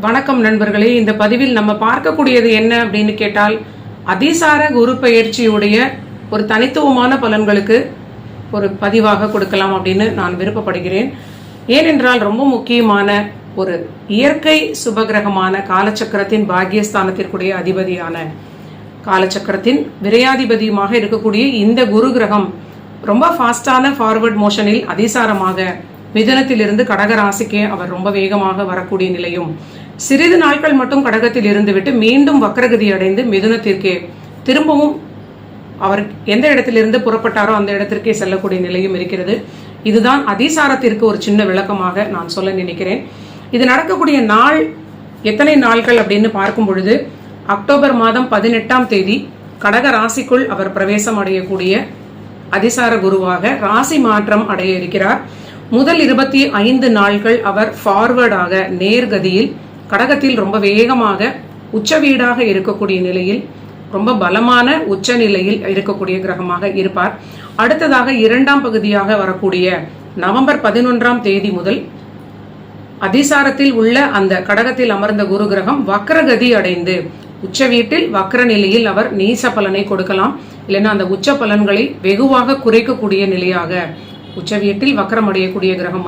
வணக்கம் நண்பர்களே. இந்த பதிவில் நம்ம பார்க்கக்கூடியது என்ன அப்படின்னு கேட்டால், அதிசார குரு பெயர்ச்சியுடைய ஒரு தனித்துவமான பலன்களுக்கு ஒரு பதிவாக கொடுக்கலாம் அப்படின்னு நான் விருப்பப்படுகிறேன். ஏனென்றால் ரொம்ப முக்கியமான ஒரு இயற்கை சுபகிரகமான காலச்சக்கரத்தின் பாக்கியஸ்தானத்திற்குரிய அதிபதியான காலச்சக்கரத்தின் விரையாதிபதியுமாக இருக்கக்கூடிய இந்த குரு கிரகம் ரொம்ப ஃபாஸ்டான ஃபார்வர்ட் மோஷனில் அதிசாரமாக மிதுனத்திலிருந்து கடக ராசிக்கு அவர் ரொம்ப வேகமாக வரக்கூடிய நிலையும், சிறிது நாட்கள் மட்டும் கடகத்தில் இருந்து விட்டு மீண்டும் வக்ரகதி அடைந்து மிதுனத்திற்கே திரும்பவும் அவர் எந்த இடத்திலிருந்து புறப்பட்டாரோ அந்த இடத்திற்கே செல்லக்கூடிய நிலையும் இருக்கிறது. இதுதான் அதிசாரத்திற்கு ஒரு சின்ன விளக்கமாக நான் சொல்ல நினைக்கிறேன். இது நடக்கக்கூடிய நாள் எத்தனை நாட்கள் அப்படின்னு பார்க்கும் பொழுது, அக்டோபர் மாதம் 18ஆம் தேதி கடக ராசிக்குள் அவர் பிரவேசம் அடையக்கூடிய அதிசார குருவாக ராசி மாற்றம் அடைய இருக்கிறார். முதல் 25 நாட்கள் அவர் ஃபார்வர்டாக நேர்கதியில் கடகத்தில் ரொம்ப வேகமாக உச்ச வீடாக இருக்கக்கூடிய நிலையில் ரொம்ப பலமான உச்ச நிலையில் இருக்கக்கூடிய கிரகமாக இருப்பார். அடுத்ததாக 2ஆம் பகுதியாக வரக்கூடிய நவம்பர் 11ஆம் தேதி முதல் அதிசாரத்தில் உள்ள அந்த கடகத்தில் அமர்ந்த குரு கிரகம் வக்ரகதி அடைந்து உச்ச வீட்டில் வக்ர நிலையில் அவர் நீச பலனை கொடுக்கலாம். இல்லைன்னா அந்த உச்ச பலன்களை வெகுவாக குறைக்கக்கூடிய நிலையாக உச்ச வீட்டில் வக்ரம் அடையக்கூடிய கிரகம்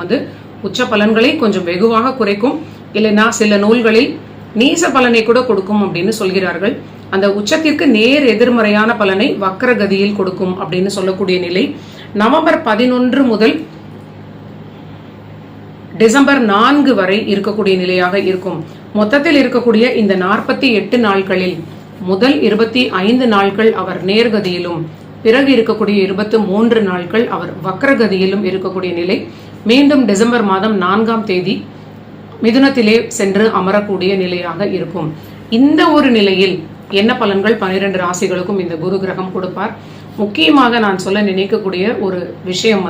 உச்ச பலன்களை கொஞ்சம் வெகுவாக குறைக்கும். இல்லைன்னா சில நூல்களில் நீச பலனை கூட கொடுக்கும் அப்படின்னு சொல்கிறார்கள். அந்த உச்சத்திற்கு நேர் எதிர்மறையான பலனை வக்ரகதியில் கொடுக்கும் அப்படின்னு சொல்லக்கூடிய நிலை நவம்பர் 11 முதல் டிசம்பர் 4 வரை இருக்கக்கூடிய நிலையாக இருக்கும். மொத்தத்தில் இருக்கக்கூடிய இந்த 48 நாட்களில் முதல் 25 நாட்கள் அவர் நேர்கதியிலும், பிறகு இருக்கக்கூடிய 23 நாட்கள் அவர் வக்ரகதியிலும் இருக்கக்கூடிய நிலை. மீண்டும் டிசம்பர் மாதம் 4ஆம் தேதி மிதுனத்திலே சென்று அமரக்கூடிய நிலையாக இருக்கும். இந்த ஒரு நிலையில் என்ன பலன்கள் 12 ராசிகளுக்கும் இந்த குரு கிரகம் கொடுப்பார்? முக்கியமாக நான் சொல்ல நினைக்கக்கூடிய ஒரு விஷயம்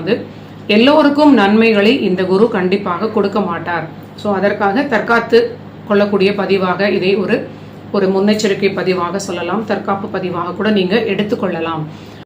எல்லோருக்கும் நன்மைகளை இந்த குரு கண்டிப்பாக கொடுக்க மாட்டார். ஸோ அதற்காக தற்காத்து கொள்ளக்கூடிய பதிவாக இதை ஒரு முன்னெச்சரிக்கை பதிவாக சொல்லலாம், தற்காப்பு பதிவாக கூட நீங்க எடுத்துக்கொள்ளலாம்.